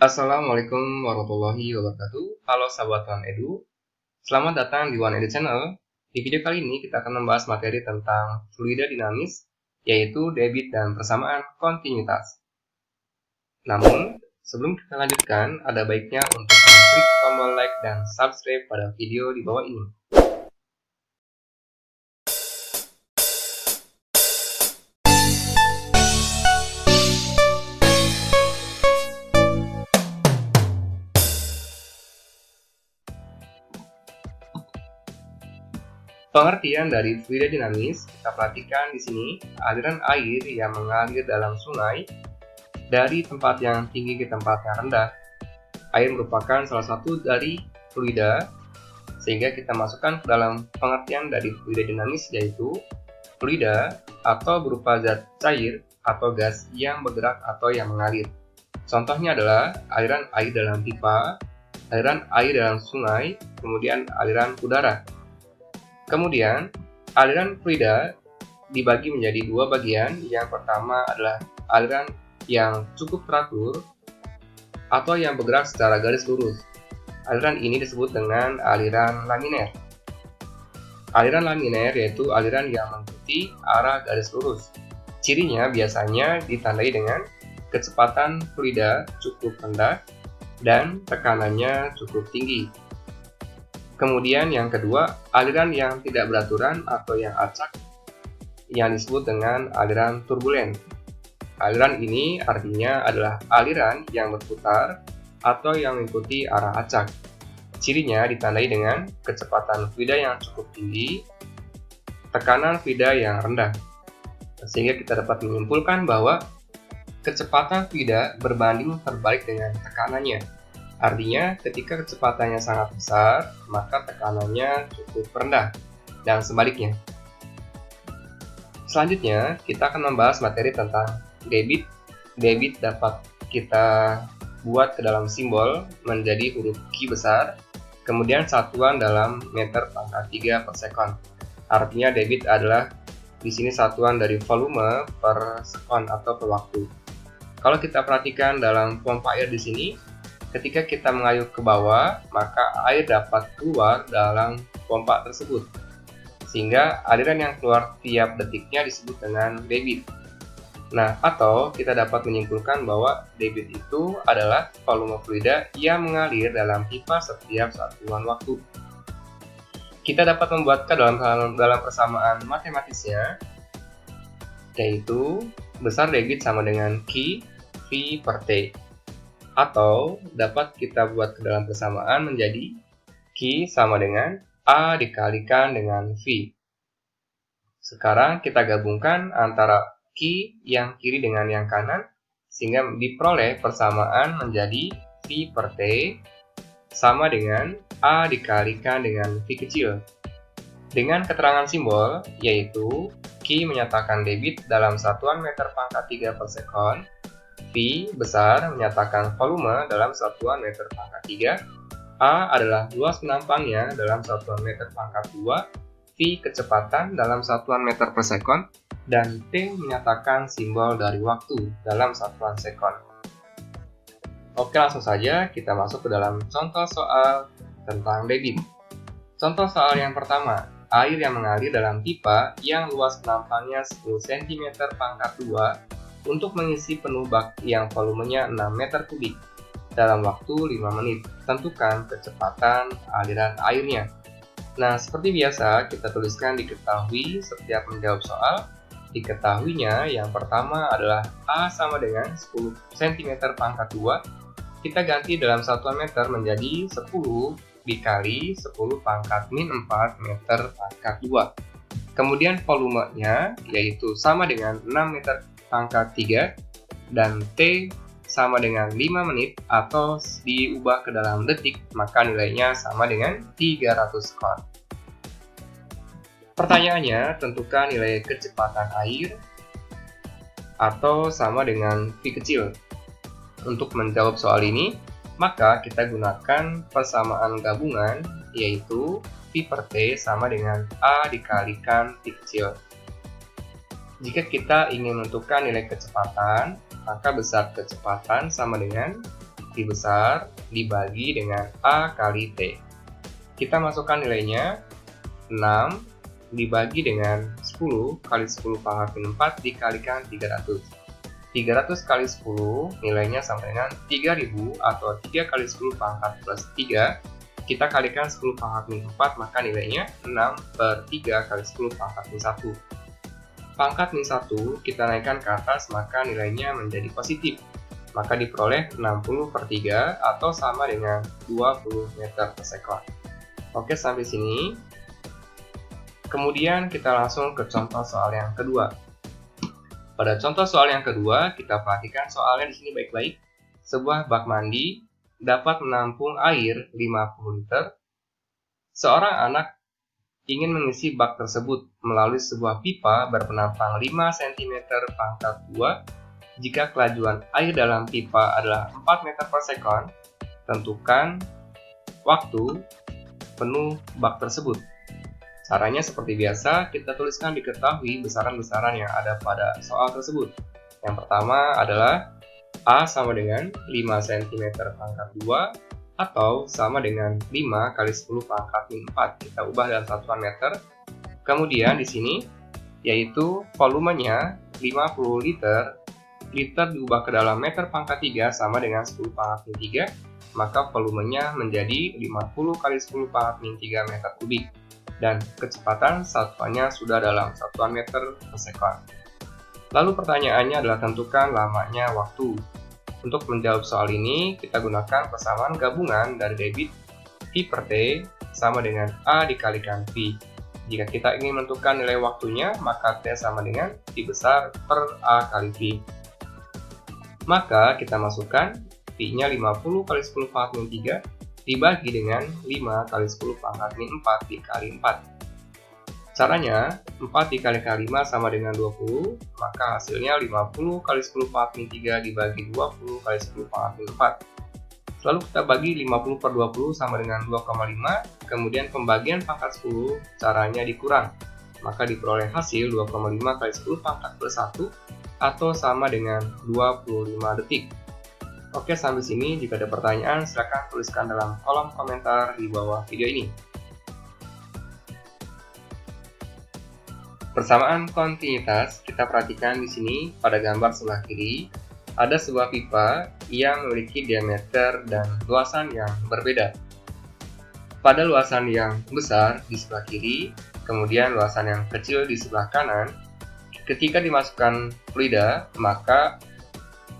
Assalamualaikum warahmatullahi wabarakatuh. Halo sahabat One Edu, selamat datang di One Edu Channel. Di video kali ini kita akan membahas materi tentang fluida dinamis, yaitu debit dan persamaan kontinuitas. Namun, sebelum kita lanjutkan, ada baiknya untuk mengklik tombol like dan subscribe pada video di bawah ini. Pengertian dari fluida dinamis, kita perhatikan di sini aliran air yang mengalir dalam sungai dari tempat yang tinggi ke tempat yang rendah. Air merupakan salah satu dari fluida, sehingga kita masukkan ke dalam pengertian dari fluida dinamis, yaitu fluida atau berupa zat cair atau gas yang bergerak atau yang mengalir. Contohnya adalah aliran air dalam pipa, aliran air dalam sungai, kemudian aliran udara. Kemudian, aliran fluida dibagi menjadi dua bagian. Yang pertama adalah aliran yang cukup teratur atau yang bergerak secara garis lurus. Aliran ini disebut dengan aliran laminer. Aliran laminer yaitu aliran yang mengikuti arah garis lurus. Cirinya biasanya ditandai dengan kecepatan fluida cukup rendah dan tekanannya cukup tinggi. Kemudian yang kedua, aliran yang tidak beraturan atau yang acak yang disebut dengan aliran turbulen. Aliran ini artinya adalah aliran yang berputar atau yang mengikuti arah acak. Cirinya ditandai dengan kecepatan fluida yang cukup tinggi, tekanan fluida yang rendah. Sehingga kita dapat menyimpulkan bahwa kecepatan fluida berbanding terbalik dengan tekanannya. Artinya, ketika kecepatannya sangat besar, maka tekanannya cukup rendah, dan sebaliknya. Selanjutnya, kita akan membahas materi tentang debit. Debit dapat kita buat ke dalam simbol menjadi huruf Q besar, kemudian satuan dalam meter pangkat 3 per sekon. Artinya, debit adalah di sini satuan dari volume per sekon atau per waktu. Kalau kita perhatikan dalam pompa air di sini, ketika kita mengayuh ke bawah, maka air dapat keluar dalam pompa tersebut. Sehingga aliran yang keluar tiap detiknya disebut dengan debit. Nah, atau kita dapat menyimpulkan bahwa debit itu adalah volume fluida yang mengalir dalam pipa setiap satuan waktu. Kita dapat membuatkan dalam persamaan matematisnya, yaitu besar debit sama dengan Q V per T. Atau dapat kita buat ke dalam persamaan menjadi Q sama dengan A dikalikan dengan V. Sekarang kita gabungkan antara Q yang kiri dengan yang kanan, sehingga diperoleh persamaan menjadi V per T sama dengan A dikalikan dengan V kecil. Dengan keterangan simbol, yaitu Q menyatakan debit dalam satuan meter pangkat 3 per sekon, V besar menyatakan volume dalam satuan meter pangkat 3, A adalah luas penampangnya dalam satuan meter pangkat 2, V kecepatan dalam satuan meter per sekon, dan T menyatakan simbol dari waktu dalam satuan sekon. Oke, langsung saja kita masuk ke dalam contoh soal tentang debit. Contoh soal yang pertama, air yang mengalir dalam pipa yang luas penampangnya 10 cm pangkat 2 untuk mengisi penuh bak yang volumenya 6 meter kubik dalam waktu 5 menit. Tentukan kecepatan aliran airnya. Nah, seperti biasa kita tuliskan diketahui setiap menjawab soal. Diketahuinya yang pertama adalah A sama dengan 10 cm pangkat 2. Kita ganti dalam satuan meter menjadi 10 dikali 10 pangkat min 4 meter pangkat 2. Kemudian volumenya yaitu sama dengan 6 meter pangkat 3 dan T sama dengan 5 menit atau diubah ke dalam detik, maka nilainya sama dengan 300 skor. Pertanyaannya, tentukan nilai kecepatan air atau sama dengan V kecil. Untuk menjawab soal ini, maka kita gunakan persamaan gabungan, yaitu V per T sama dengan A dikalikan V kecil. Jika kita ingin menentukan nilai kecepatan, maka besar kecepatan sama dengan V besar dibagi dengan A kali T. Kita masukkan nilainya, 6 dibagi dengan 10 kali 10 pangkat min 4 dikalikan 300. 300 kali 10 nilainya sama dengan 3000 atau 3 kali 10 pangkat plus 3. Kita kalikan 10 pangkat min 4 maka nilainya 6 per 3 kali 10 pangkat min 1. Pangkat min 1 kita naikkan ke atas maka nilainya menjadi positif. Maka diperoleh 60 per 3 atau sama dengan 20 meter per sekon. Oke, sampai sini. Kemudian kita langsung ke contoh soal yang kedua. Pada contoh soal yang kedua, kita perhatikan soalnya di sini baik-baik. Sebuah bak mandi dapat menampung air 50 liter. Seorang anak ingin mengisi bak tersebut melalui sebuah pipa berpenampang 5 cm pangkat 2. Jika kelajuan air dalam pipa adalah 4 meter per sekon, tentukan waktu penuh bak tersebut. Caranya seperti biasa, kita tuliskan diketahui besaran-besaran yang ada pada soal tersebut. Yang pertama adalah A sama dengan 5 cm pangkat 2 atau sama dengan 5 kali 10 pangkat min 4. Kita ubah dalam satuan meter. Kemudian di sini yaitu volumenya 50 liter. Liter diubah ke dalam meter pangkat 3 sama dengan 10 pangkat min 3. Maka volumenya menjadi 50 kali 10 pangkat min 3 meter kubik. Dan kecepatan satuannya sudah dalam satuan meter per sekon. Lalu pertanyaannya adalah tentukan lamanya waktu. Untuk menjawab soal ini, kita gunakan persamaan gabungan dari debit V per T sama dengan A dikalikan V. Jika kita ingin menentukan nilai waktunya, maka T sama dengan V besar per A kali V. Maka kita masukkan V-nya 50 kali 10 pangkat min 3 dibagi dengan 5 kali 10 pangkat min 4 dikali 4. Caranya, 4 dikalikan 5 sama dengan 20, maka hasilnya 50 kali 10 pangkat min 3 dibagi 20 kali 10 pangkat min 4. Lalu kita bagi 50 per 20 sama dengan 2,5, kemudian pembagian pangkat 10 caranya dikurang. Maka diperoleh hasil 2,5 kali 10 pangkat plus 1 atau sama dengan 25 detik. Oke, sampai sini. Jika ada pertanyaan, silakan tuliskan dalam kolom komentar di bawah video ini. Persamaan kontinuitas, kita perhatikan di sini pada gambar sebelah kiri, ada sebuah pipa yang memiliki diameter dan luasan yang berbeda. Pada luasan yang besar di sebelah kiri, kemudian luasan yang kecil di sebelah kanan, ketika dimasukkan fluida, maka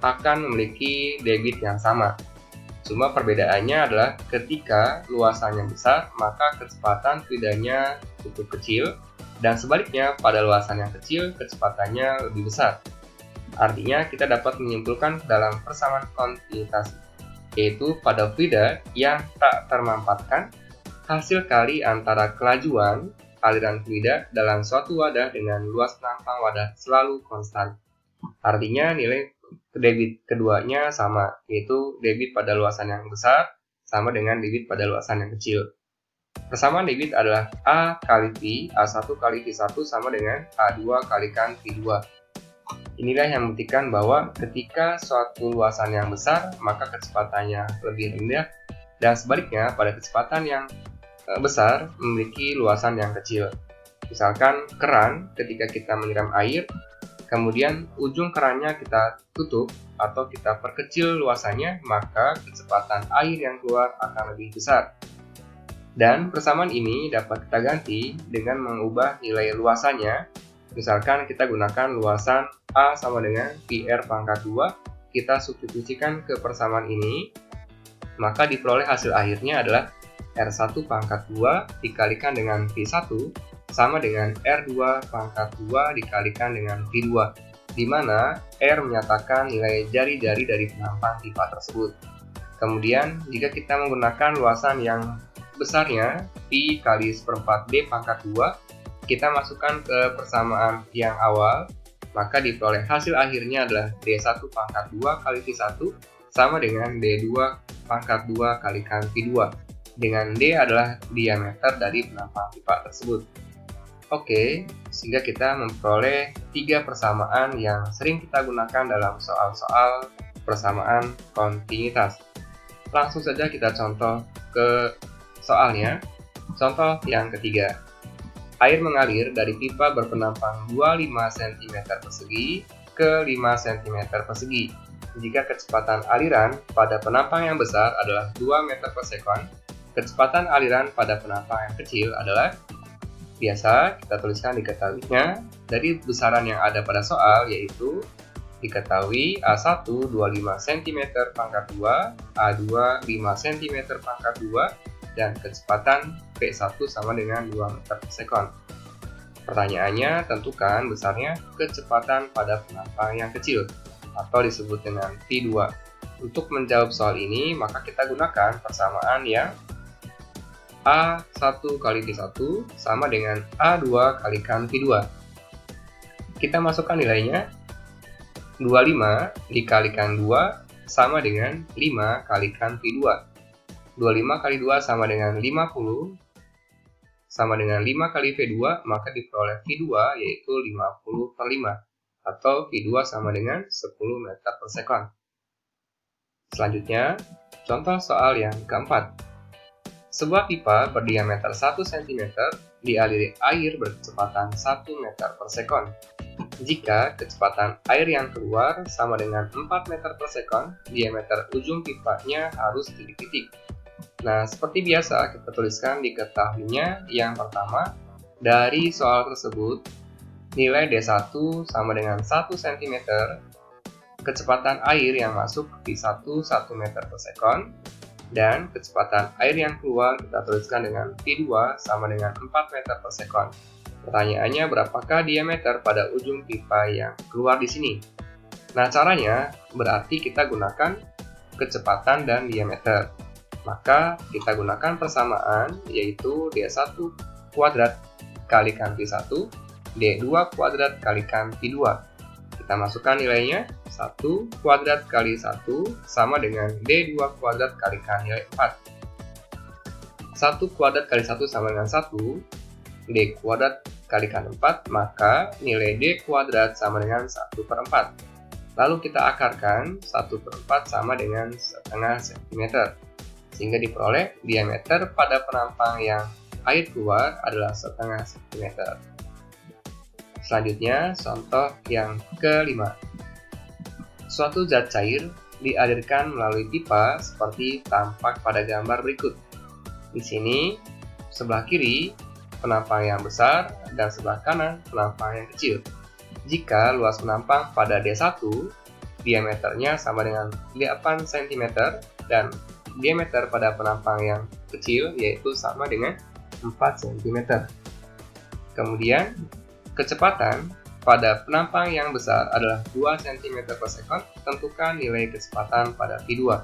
akan memiliki debit yang sama. Cuma perbedaannya adalah ketika luasannya besar, maka kecepatan fluidanya cukup kecil, dan sebaliknya pada luasan yang kecil, kecepatannya lebih besar. Artinya kita dapat menyimpulkan dalam persamaan kontinuitas, yaitu pada fluida yang tak termampatkan, hasil kali antara kelajuan aliran fluida dalam suatu wadah dengan luas penampang wadah selalu konstan. Artinya nilai debit keduanya sama, yaitu debit pada luasan yang besar sama dengan debit pada luasan yang kecil. Persamaan debit adalah A kali V, A1 kali V1 sama dengan A2 kalikan V2. Inilah yang membuktikan bahwa ketika suatu luasan yang besar, maka kecepatannya lebih rendah, dan sebaliknya pada kecepatan yang besar memiliki luasan yang kecil. Misalkan keran, ketika kita menyiram air, kemudian ujung kerannya kita tutup atau kita perkecil luasannya, maka kecepatan air yang keluar akan lebih besar. Dan persamaan ini dapat kita ganti dengan mengubah nilai luasannya. Misalkan kita gunakan luasan A sama dengan VR pangkat 2, kita substitusikan ke persamaan ini, maka diperoleh hasil akhirnya adalah R1 pangkat 2 dikalikan dengan V1 sama dengan R2 pangkat 2 dikalikan dengan V2, di mana R menyatakan nilai jari-jari dari penampang pipa tersebut. Kemudian, jika kita menggunakan luasan yang besarnya, Pi kali 1/4 D pangkat 2, kita masukkan ke persamaan yang awal, maka diperoleh hasil akhirnya adalah D1 pangkat 2 kali V1 sama dengan D2 pangkat 2 kalikan V2, dengan D adalah diameter dari penampang pipa tersebut. Oke, sehingga kita memperoleh 3 persamaan yang sering kita gunakan dalam soal-soal persamaan kontinuitas. Langsung saja kita contoh ke soalnya. Contoh yang ketiga. Air mengalir dari pipa berpenampang 25 cm persegi ke 5 cm persegi. Jika kecepatan aliran pada penampang yang besar adalah 2 meter per sekon, kecepatan aliran pada penampang yang kecil adalah, biasa kita tuliskan diketahuinya dari besaran yang ada pada soal, yaitu diketahui A1 25 cm pangkat 2, A2 5 cm pangkat 2, dan kecepatan P1 sama dengan 2 meter per sekon. Pertanyaannya, tentukan besarnya kecepatan pada penampang yang kecil, atau disebut dengan V2. Untuk menjawab soal ini, maka kita gunakan persamaan yang A1 kali V1 sama dengan A2 kalikan V2. Kita masukkan nilainya. 25 dikalikan 2 sama dengan 5 kalikan V2. 25 kali 2 sama dengan 50, sama dengan 5 kali V2, maka diperoleh V2 yaitu 50 per 5, atau V2 sama dengan 10 meter per sekon. Selanjutnya, contoh soal yang keempat. Sebuah pipa berdiameter 1 cm dialiri air berkecepatan 1 meter per sekon. Jika kecepatan air yang keluar sama dengan 4 meter per sekon, diameter ujung pipanya harus titik-titik. Nah, seperti biasa kita tuliskan diketahuinya yang pertama, dari soal tersebut, nilai D1 sama dengan 1 cm, kecepatan air yang masuk V1 1 meter per sekon, dan kecepatan air yang keluar kita tuliskan dengan V2 sama dengan 4 meter per sekon. Pertanyaannya, berapakah diameter pada ujung pipa yang keluar di sini? Nah, caranya berarti kita gunakan kecepatan dan diameter. Maka kita gunakan persamaan, yaitu D1 kuadrat kalikan V1, D2 kuadrat kalikan V2. Kita masukkan nilainya, 1 kuadrat kali 1 sama dengan D2 kuadrat kalikan nilai 4. 1 kuadrat kali 1 sama dengan 1, D kuadrat kalikan 4, maka nilai D kuadrat sama dengan 1 per 4. Lalu kita akarkan 1 per 4 sama dengan setengah cm, sehingga diperoleh diameter pada penampang yang air keluar adalah setengah cm. Selanjutnya, contoh yang kelima. Suatu zat cair dialirkan melalui pipa seperti tampak pada gambar berikut. Di sini, sebelah kiri penampang yang besar dan sebelah kanan penampang yang kecil. Jika luas penampang pada D1 diameternya sama dengan 8 cm dan diameter pada penampang yang kecil yaitu sama dengan 4 cm. Kemudian kecepatan pada penampang yang besar adalah 2 cm per sekon, tentukan nilai kecepatan pada V2.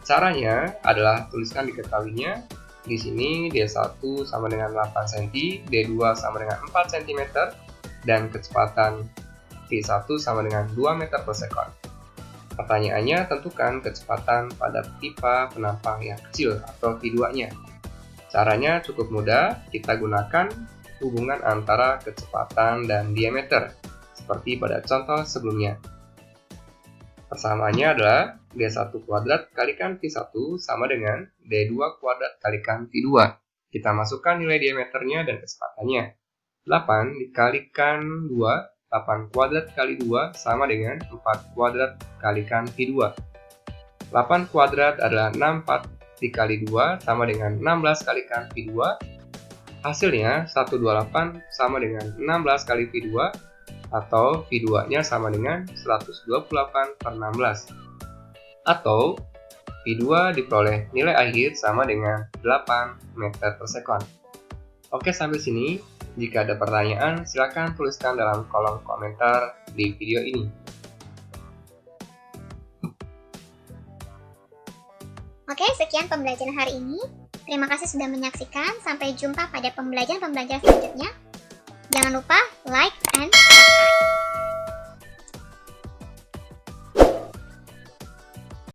Caranya adalah tuliskan diketahuinya. Di sini D1 sama dengan 8 cm, D2 sama dengan 4 cm, dan kecepatan V1 sama dengan 2 meter per sekon. Pertanyaannya, tentukan kecepatan pada pipa penampang yang kecil atau V2-nya. Caranya cukup mudah, kita gunakan hubungan antara kecepatan dan diameter, seperti pada contoh sebelumnya. Persamaannya adalah D1 kuadrat kalikan V1 sama dengan D2 kuadrat kalikan V2. Kita masukkan nilai diameternya dan kecepatannya. 8 dikalikan 2, 8 kuadrat kali 2 sama dengan 4 kuadrat kalikan V2. 8 kuadrat adalah 64 dikali 2 sama dengan 16 kalikan V2. Hasilnya 128 sama dengan 16 kali V2, atau V2-nya sama dengan 128 per 16. Atau V2 diperoleh nilai akhir sama dengan 8 meter per sekon. Oke, sampai sini. Jika ada pertanyaan, silakan tuliskan dalam kolom komentar di video ini. Oke, sekian pembelajaran hari ini. Terima kasih sudah menyaksikan. Sampai jumpa pada pembelajaran selanjutnya. Jangan lupa like and subscribe.